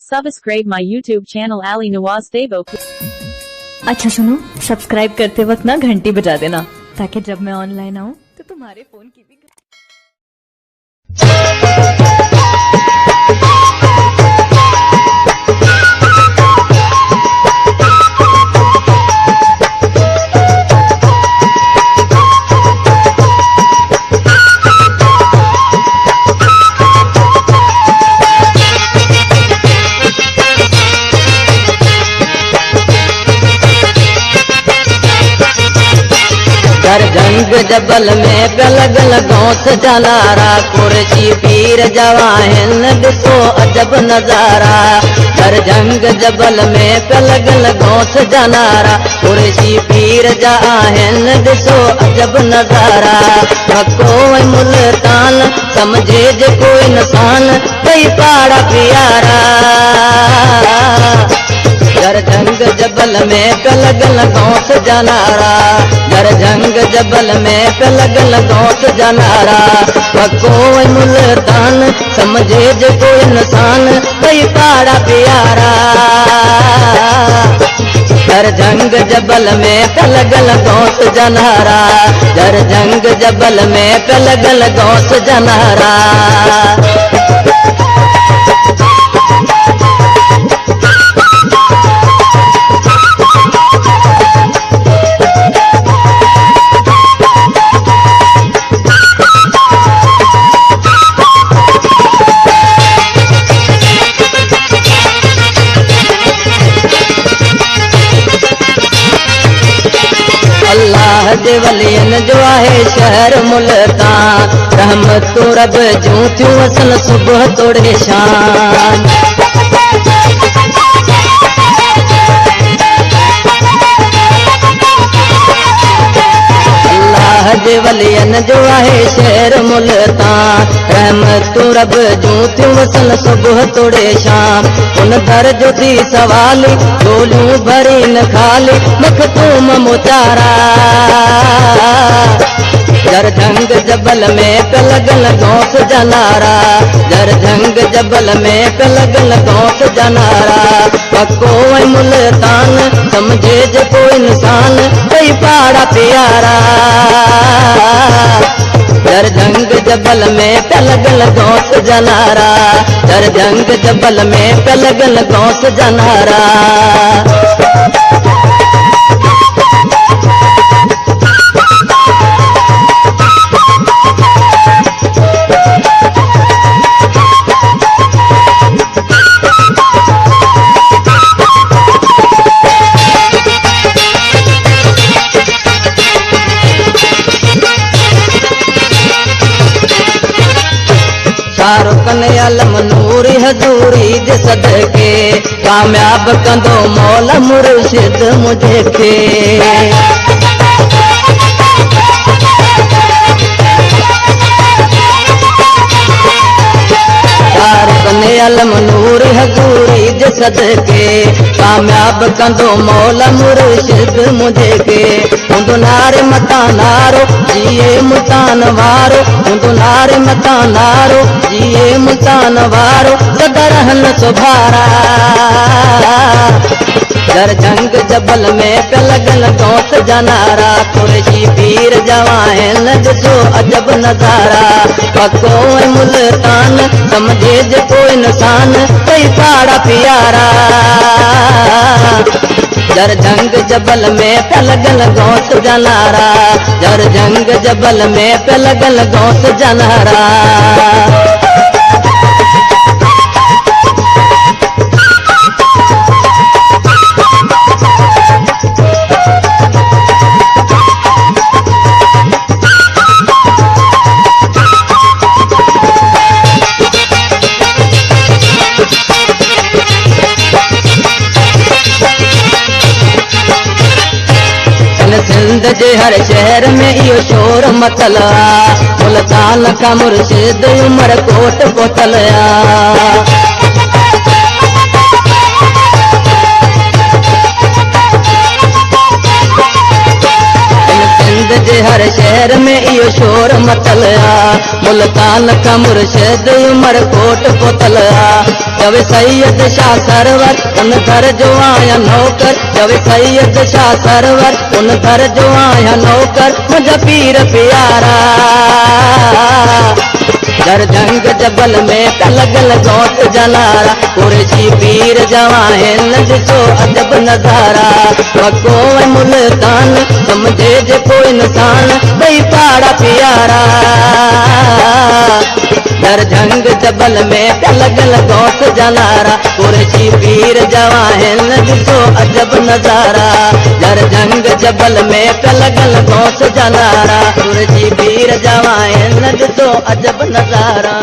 Subscribe my YouTube channel Ali Nawaz Debo. अच्छा सुनो, subscribe करते वक्त ना घंटी बजा देना ताकि जब मैं ऑनलाइन आऊँ तो तुम्हारे फोन की भी जंग जबल में पलग लगौस जलारा कुर्सी पीर जवाहिन दिसो अजब नजारा। हर जंग जबल में पलग लगौस जलारा कुर्सी पीर जवाहिन दिसो अजब नजारा। पको मुल्तान समझे जे कोई इंसान कई पाड़ा प्यारा। जर जंग जबल में पलग लगौस जलारा जर जंग जबल में पलग लगौस जलारा। पको मुल्तान समझे जे कोई इंसान कई पाड़ा प्यारा। जर जंग जबल में पलग लगौस जलारा जर जंग जबल में पलग लगौस जलारा। अल्लाह जे वलियन जो आहे शहर मुल्तान रहमत तो रब जूं थियूं असल सुबह तोड़े शान। अल्लाह जे वलियन जो आहे शहर मुल्तान रहमत तो रब जूं थियूं असल सुबह तोड़े शाम। उन दर जो थी सवाली गोलियूं भरी न खाली मखतूम मुचारा। जर जंग जबल में पलग लगौस जलारा जर जंग जबल में पलग लगौस जलारा। पको मुल्तान समझे जे कोई इंसान कई पाड़ा प्यारा। जर जंग जबल में पलग लगौस जलारा जर जंग जबल में पलग लगौस जलारा। शाहरुख अलम नूरी हजूरी जे सदके कामयाब कंदो मौला मुर्शिद मुझे खे। अलम नूरी हजूरी जे सदके कामयाब कंदो मौला मुर्शिद मुझे के। हुंदो नारे मता नारो जिए मुतान वारो हुंदो नारे मता नारो जिए मुतान वारो सदरहन सुभारा। जर जंग जबल में पलग लगौस जलारा कुर्सी पीर जवाहिन दिसो अजब नजारा। पको मुल्तान समझे जे कोई इंसान कई पाड़ा प्यारा। जर जंग जबल में पलग लगौस जलारा जर जंग जबल में पलग लगौस जलारा। सिंध जे हर शहर में इहो शोर मचला मुल्तान का मुर्शिद उमर कोट पोतलया। सिंध जे हर शहर में इहो जो शोर मचलया, मुल्तान का मुर्शिद उमरकोट पुतलया। जब सैयद शाह सरवर उन घर जो आया नौकर, जब सैयद शाह सरवर उन घर जो आया नौकर, मुझे पीर प्यारा। दर जंग जबल में कलगल गौत जलारा, कुरैशी पीर जवाहिन ॾिसो अजब नज़ारा। मको ऐं मुल्तान समझे जे कोई इंसान, भई पाड़ा प्यारा। दर जंग जबल में कलगल गौत जलारा, कुरैशी पीर जवाहिन ॾिसो अजब नज़ारा। दर जंग जबल में कलगल गौत जलारा, कुरैशी पीर जवाहिन ॾिसो अजब नज़ारा।